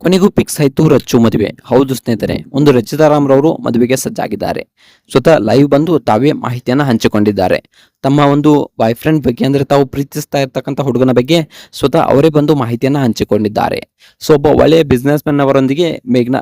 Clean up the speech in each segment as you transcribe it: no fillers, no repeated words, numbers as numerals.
ಕೊನೆಗೂ ಫಿಕ್ಸ್ ಆಯ್ತು ರಚ್ಚು ಮದುವೆ. ಹೌದು ಸ್ನೇಹಿತರೆ, ಒಂದು ರಚಿತಾ ರಾಮ್ರವರು ಮದುವೆಗೆ ಸಜ್ಜಾಗಿದ್ದಾರೆ. ಸ್ವತಃ ಲೈವ್ ಬಂದು ತಾವೇ ಮಾಹಿತಿಯನ್ನ ಹಂಚಿಕೊಂಡಿದ್ದಾರೆ. ತಮ್ಮ ಒಂದು ಬಾಯ್ ಫ್ರೆಂಡ್ ಬಗ್ಗೆ, ಅಂದ್ರೆ ತಾವು ಪ್ರೀತಿಸ್ತಾ ಇರ್ತಕ್ಕಂಥ ಹುಡುಗನ ಬಗ್ಗೆ ಸ್ವತಃ ಅವರೇ ಬಂದು ಮಾಹಿತಿಯನ್ನ ಹಂಚಿಕೊಂಡಿದ್ದಾರೆ. ಸೊ ಒಬ್ಬ ಒಳ್ಳೆಯ ಬಿಸ್ನೆಸ್ ಮ್ಯಾನ್ ಅವರೊಂದಿಗೆ ಮೇಘ್ನಾ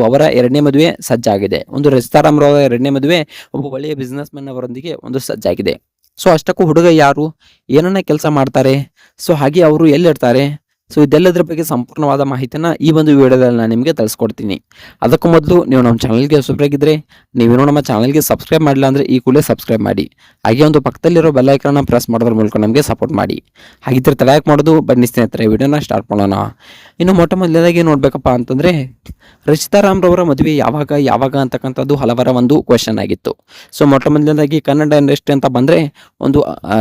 ಅವರ ಎರಡನೇ ಮದುವೆ ಸಜ್ಜಾಗಿದೆ. ಒಂದು ರಚಿತಾ ರಾಮ್ರವರ ಎರಡನೇ ಮದುವೆ ಒಬ್ಬ ಒಳ್ಳೆಯ ಬಿಸ್ನೆಸ್ ಮ್ಯಾನ್ ಅವರೊಂದಿಗೆ ಒಂದು ಸಜ್ಜಾಗಿದೆ. ಸೊ ಅಷ್ಟಕ್ಕೂ ಹುಡುಗ ಯಾರು, ಏನನ್ನ ಕೆಲಸ ಮಾಡ್ತಾರೆ, ಸೊ ಹಾಗೆ ಅವರು ಎಲ್ಲಿರ್ತಾರೆ, ಸೊ ಇದೆಲ್ಲದರ ಬಗ್ಗೆ ಸಂಪೂರ್ಣವಾದ ಮಾಹಿತಿನ ಈ ಒಂದು ವಿಡಿಯೋದಲ್ಲಿ ನಾನು ನಿಮಗೆ ತಿಳಿಸ್ಕೊಡ್ತೀನಿ. ಅದಕ್ಕೂ ಮೊದಲು ನೀವು ನಮ್ಮ ಚಾನಲ್ಗೆ ಹೊಸಬರಾಗಿದ್ದರೆ, ನೀವೇನೋ ನಮ್ಮ ಚಾನಲ್ಗೆ ಸಬ್ಸ್ಕ್ರೈಬ್ ಮಾಡಿಲ್ಲ ಅಂದರೆ ಈ ಕೂಡಲೇ ಸಬ್ಸ್ಕ್ರೈಬ್ ಮಾಡಿ. ಹಾಗೆ ಒಂದು ಪಕ್ಕದಲ್ಲಿರೋ ಬೆಲ್ ಐಕಾನ್ನ ಪ್ರೆಸ್ ಮಾಡೋದ್ರ ಮೂಲಕ ನಮಗೆ ಸಪೋರ್ಟ್ ಮಾಡಿ. ಹಾಗಿದ್ರೆ ತಡ ಯಾಕೆ ಮಾಡೋದು, ಬನ್ನಿ ಸ್ನೇಹಿತರೆ ವಿಡಿಯೋನ ಸ್ಟಾರ್ಟ್ ಮಾಡೋಣ. ಇನ್ನು ಮೊಟ್ಟ ಮೊದಲನೇದಾಗಿ ನೋಡ್ಬೇಕಪ್ಪ ಅಂತಂದರೆ, ರಚಿತಾ ರಾಮ್ರವರ ಮದುವೆ ಯಾವಾಗ ಅಂತಕ್ಕಂಥದ್ದು ಹಲವರ ಒಂದು ಕ್ವೆಶನ್ ಆಗಿತ್ತು. ಸೊ ಮೊಟ್ಟ ಮೊದಲನೇದಾಗಿ ಕನ್ನಡ ಇಂಡಸ್ಟ್ರಿ ಅಂತ ಬಂದರೆ ಒಂದು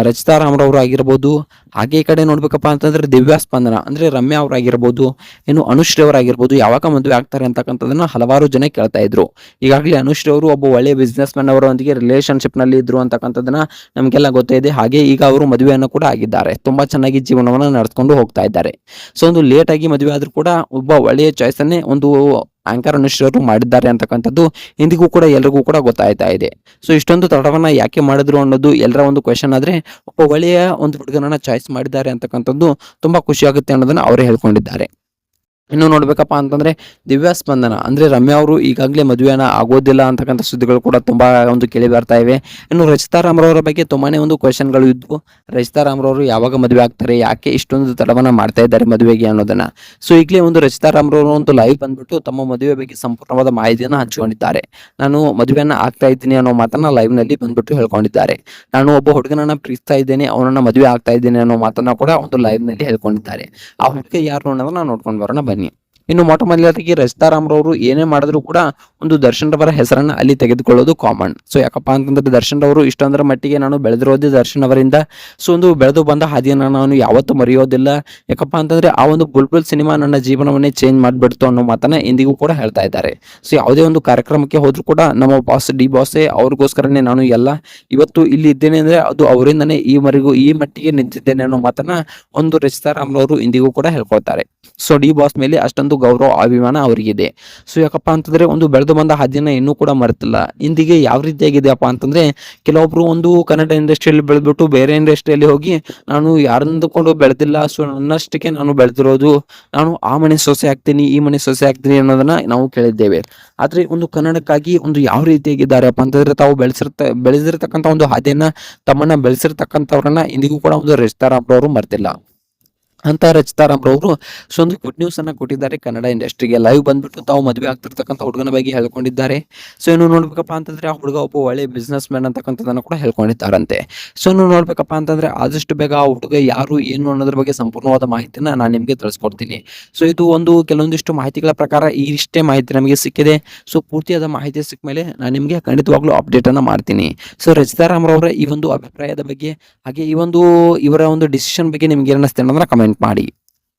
ರಚಿತಾ ರಾಮ್ರವರು ಆಗಿರ್ಬೋದು. ಹಾಗೆ ಈ ಕಡೆ ನೋಡ್ಬೇಕಪ್ಪ ಅಂತಂದರೆ ದಿವ್ಯಾ ಸ್ಪಂದನ ಅಂದರೆ ರಮ್ಯಾ ಅವರಾಗಿರ್ಬೋದು, ಇನ್ನು ಅನುಶ್ರೀ ಅವರಾಗಿರ್ಬೋದು ಯಾವಾಗ ಮದುವೆ ಆಗ್ತಾರೆ ಅಂತಕ್ಕಂಥದ್ದನ್ನ ಹಲವಾರು ಜನ ಕೇಳ್ತಾ ಇದ್ರು. ಈಗಾಗಲೇ ಅನುಶ್ರೀ ಅವರು ಒಬ್ಬ ಒಳ್ಳೆಯ ಬಿಸ್ನೆಸ್ ಮ್ಯಾನ್ ಅವರೊಂದಿಗೆ ರಿಲೇಶನ್ಶಿಪ್ ನಲ್ಲಿ ಇದ್ರು ಅಂತಕ್ಕಂಥದ್ದನ್ನ ನಮಗೆಲ್ಲ ಗೊತ್ತೇ ಇದೆ. ಹಾಗೆ ಈಗ ಅವರು ಮದುವೆಯನ್ನು ಕೂಡ ಆಗಿದ್ದಾರೆ, ತುಂಬಾ ಚೆನ್ನಾಗಿ ಜೀವನವನ್ನು ನಡೆಸ್ಕೊಂಡು ಹೋಗ್ತಾ ಇದ್ದಾರೆ. ಸೊ ಒಂದು ಲೇಟ್ ಆಗಿ ಮದುವೆ ಆದ್ರೂ ಕೂಡ ಒಬ್ಬ ಒಳ್ಳೆಯ ಚಾಯ್ಸ್ ಅನ್ನೇ ಒಂದು ಆಂಕರ್ ಅನುಶ್ರೀ ಅವರು ಮಾಡಿದ್ದಾರೆ ಅಂತಕ್ಕಂಥದ್ದು ಇಂದಿಗೂ ಕೂಡ ಎಲ್ರಿಗೂ ಕೂಡ ಗೊತ್ತಾಯ್ತಾ ಇದೆ. ಸೊ ಇಷ್ಟೊಂದು ತಡವನ್ನ ಯಾಕೆ ಮಾಡಿದ್ರು ಅನ್ನೋದು ಎಲ್ಲರ ಒಂದು ಕ್ವೆಶನ್. ಆದ್ರೆ ಒಬ್ಬ ಒಳ್ಳೆಯ ಒಂದು ಹುಡುಗನನ್ನ ಚಾಯ್ಸ್ ಮಾಡಿದ್ದಾರೆ ಅಂತಕ್ಕಂಥದ್ದು ತುಂಬಾ ಖುಷಿ ಆಗುತ್ತೆ ಅನ್ನೋದನ್ನ ಅವರೇ ಹೇಳ್ಕೊಂಡಿದ್ದಾರೆ. ಇನ್ನು ನೋಡ್ಬೇಕಪ್ಪ ಅಂತಂದ್ರೆ ದಿವ್ಯಾ ಸ್ಪಂದನ ಅಂದ್ರೆ ರಮ್ಯಾ ಅವರು ಈಗಾಗಲೇ ಮದುವೆನ ಆಗೋದಿಲ್ಲ ಅಂತಕ್ಕಂಥ ಸುದ್ದಿಗಳು ಕೂಡ ತುಂಬಾ ಒಂದು ಕೇಳಿ ಬರ್ತಾ ಇವೆ. ಇನ್ನು ರಚಿತಾ ರಾಮ್ರವರ ಬಗ್ಗೆ ತುಂಬಾನೇ ಒಂದು ಕ್ವೆಶನ್ಗಳು ಇದ್ವು. ರಚಿತಾ ರಾಮ್ರವರು ಯಾವಾಗ ಮದುವೆ ಆಗ್ತಾರೆ, ಯಾಕೆ ಇಷ್ಟೊಂದು ತಡವನ್ನ ಮಾಡ್ತಾ ಇದ್ದಾರೆ ಮದುವೆಗೆ ಅನ್ನೋದನ್ನ. ಸೊ ಈಗಲೇ ಒಂದು ರಚಿತಾ ರಾಮ್ರವರು ಒಂದು ಲೈವ್ ಬಂದ್ಬಿಟ್ಟು ತಮ್ಮ ಮದುವೆ ಬಗ್ಗೆ ಸಂಪೂರ್ಣವಾದ ಮಾಹಿತಿಯನ್ನು ಹಂಚಿಕೊಂಡಿದ್ದಾರೆ. ನಾನು ಮದುವೆಯನ್ನ ಆಗ್ತಾ ಇದ್ದೀನಿ ಅನ್ನೋ ಮಾತನ್ನ ಲೈವ್ ನಲ್ಲಿ ಬಂದ್ಬಿಟ್ಟು ಹೇಳ್ಕೊಂಡಿದ್ದಾರೆ. ನಾನು ಒಬ್ಬ ಹುಡುಗನನ್ನ ಪ್ರೀತಿಸ್ತಾ ಇದ್ದೇನೆ, ಅವನನ್ನ ಮದುವೆ ಆಗ್ತಾ ಇದ್ದೇನೆ ಅನ್ನೋ ಮಾತನ್ನ ಕೂಡ ಒಂದು ಲೈವ್ ನಲ್ಲಿ ಹೇಳ್ಕೊಂಡಿದ್ದಾರೆ. ಆ ಹುಡುಗ ಯಾರು ಅನ್ನೋದನ್ನ ನೋಡ್ಕೊಂಡು ಬರೋಣ ಬನ್ನಿ. ಇನ್ನು ಮೊಟ್ಟ ಮೊದಲನೇದಾಗಿ ರಚಿತಾ ರಾಮ್ರವರು ಏನೇ ಮಾಡಿದ್ರು ಕೂಡ ಒಂದು ದರ್ಶನ್ ರವರ ಹೆಸರನ್ನ ಅಲ್ಲಿ ತೆಗೆದುಕೊಳ್ಳೋದು ಕಾಮನ್. ಸೊ ಯಾಕಪ್ಪ ಅಂತಂದ್ರೆ ದರ್ಶನ್ ರವರು ಇಷ್ಟೊಂದರ ಮಟ್ಟಿಗೆ ನಾನು ಬೆಳೆದಿರೋದೇ ದರ್ಶನ್ ಅವರಿಂದ. ಸೊ ಒಂದು ಬೆಳೆದು ಬಂದ ಹಾದಿಯನ್ನು ನಾನು ಯಾವತ್ತೂ ಮರೆಯೋದಿಲ್ಲ. ಯಾಕಪ್ಪ ಅಂತಂದ್ರೆ ಆ ಒಂದು ಬುಲ್ಬುಲ್ ಸಿನಿಮಾ ನನ್ನ ಜೀವನವನ್ನೇ ಚೇಂಜ್ ಮಾಡಿಬಿಡ್ತು ಅನ್ನೋ ಮಾತನ್ನ ಇಂದಿಗೂ ಕೂಡ ಹೇಳ್ತಾ ಇದ್ದಾರೆ. ಸೊ ಯಾವುದೇ ಒಂದು ಕಾರ್ಯಕ್ರಮಕ್ಕೆ ಹೋದ್ರು ಕೂಡ ನಮ್ಮ ಬಾಸ್ ಡಿ ಬಾಸೇ ಅವ್ರಿಗೋಸ್ಕರನೇ ನಾನು ಎಲ್ಲ ಇವತ್ತು ಇಲ್ಲಿ ಇದ್ದೇನೆ ಅಂದ್ರೆ ಅದು ಅವರಿಂದನೇ ಈ ಮಟ್ಟಿಗೆ ನಿಂತಿದ್ದೇನೆ ಅನ್ನೋ ಮಾತನ್ನ ಒಂದು ರಚಿತಾ ರಾಮ್ರವರು ಇಂದಿಗೂ ಕೂಡ ಹೇಳ್ಕೊಳ್ತಾರೆ. ಸೊ ಡಿ ಬಾಸ್ ಮೇಲೆ ಅಷ್ಟೊಂದು ಗೌರವ ಅಭಿಮಾನ ಅವರಿಗಿದೆ. ಸೊ ಯಾಕಪ್ಪ ಅಂತಂದ್ರೆ ಒಂದು ಬೆಳೆದು ಬಂದ ಹಾದಿನ ಇನ್ನೂ ಕೂಡ ಮರೆತಿಲ್ಲ. ಇಂದಿಗೆ ಯಾವ ರೀತಿಯಾಗಿದೆಯಪ್ಪ ಅಂತಂದ್ರೆ, ಕೆಲವೊಬ್ರು ಒಂದು ಕನ್ನಡ ಇಂಡಸ್ಟ್ರಿಯಲ್ಲಿ ಬೆಳೆದ್ಬಿಟ್ಟು ಬೇರೆ ಇಂಡಸ್ಟ್ರಿಯಲ್ಲಿ ಹೋಗಿ ನಾನು ಯಾರಂದುಕೊಂಡು ಬೆಳೆದಿಲ್ಲ, ಸೊ ನನ್ನಷ್ಟಕ್ಕೆ ನಾನು ಬೆಳೆದಿರೋದು, ನಾನು ಆ ಮನೆ ಸೊಸೆ ಆಗ್ತೀನಿ ಈ ಮನೆ ಸೊಸೆ ಆಗ್ತೀನಿ ಅನ್ನೋದನ್ನ ನಾವು ಕೇಳಿದ್ದೇವೆ. ಆದ್ರೆ ಒಂದು ಕನ್ನಡಕ್ಕಾಗಿ ಒಂದು ಯಾವ ರೀತಿಯಾಗಿದ್ದಾರೆಪ್ಪ ಅಂತಂದ್ರೆ, ತಾವು ಬೆಳೆದಿರ್ತಕ್ಕಂಥ ಒಂದು ಹಾದಿಯನ್ನ ತಮ್ಮನ್ನ ಬೆಳೆಸಿರ್ತಕ್ಕಂಥವ್ರನ್ನ ಇಂದಿಗೂ ಕೂಡ ಒಂದು ರಚಿತಾ ರಾಮ್ರವರು ಮರ್ತಿಲ್ಲ. ಅಂತ ರಚಿತಾ ರಾಮ್ರವರು ಸೊ ಒಂದು ಗುಡ್ ನ್ಯೂಸ್ ಅನ್ನ ಕೊಟ್ಟಿದ್ದಾರೆ ಕನ್ನಡ ಇಂಡಸ್ಟ್ರಿಗೆ. ಲೈವ್ ಬಂದ್ಬಿಟ್ಟು ತಾವು ಮದುವೆ ಆಗ್ತಿರ್ತಕ್ಕಂಥ ಹುಡುಗನ ಬಗ್ಗೆ ಹೇಳ್ಕೊಂಡಿದ್ದಾರೆ. ಸೊ ಇನ್ನು ನೋಡ್ಬೇಕಪ್ಪ ಅಂತಂದ್ರೆ ಆ ಹುಡುಗ ಒಬ್ಬ ಒಳ್ಳೆ ಬಿಸ್ನೆಸ್ ಮ್ಯಾನ್ ಅಂತಕ್ಕಂಥದ್ದನ್ನ ಕೂಡ ಹೇಳ್ಕೊಂಡಿದ್ದಾರಂತೆ. ಸೊ ಇನ್ನು ನೋಡ್ಬೇಕಪ್ಪ ಅಂತಂದ್ರೆ ಆದಷ್ಟು ಬೇಗ ಆ ಹುಡುಗ ಯಾರು ಏನು ಅನ್ನೋದ್ರ ಬಗ್ಗೆ ಸಂಪೂರ್ಣವಾದ ಮಾಹಿತಿನ ನಾನು ನಿಮಗೆ ತಿಳಿಸ್ಕೊಡ್ತೀನಿ. ಸೊ ಇದು ಒಂದು ಕೆಲವೊಂದಿಷ್ಟು ಮಾಹಿತಿಗಳ ಪ್ರಕಾರ ಇಷ್ಟೇ ಮಾಹಿತಿ ನಮಗೆ ಸಿಕ್ಕಿದೆ. ಸೊ ಪೂರ್ತಿಯಾದ ಮಾಹಿತಿ ಸಿಕ್ಕ ಮೇಲೆ ನಾನು ನಿಮಗೆ ಖಂಡಿತವಾಗ್ಲೂ ಅಪ್ಡೇಟ್ ಅನ್ನ ಮಾಡ್ತೀನಿ. ಸೊ ರಚಿತಾ ರಾಮ್ರವರ ಈ ಒಂದು ಅಭಿಪ್ರಾಯದ ಬಗ್ಗೆ, ಹಾಗೆ ಈ ಒಂದು ಇವರ ಒಂದು ಡಿಸಿಷನ್ ಬಗ್ಗೆ ನಿಮ್ಗೆ ಏನಿಸ್ತೆ ಅನ್ನೋದನ್ನ ಕಮೆಂಟ್ ಮಾಡಿ.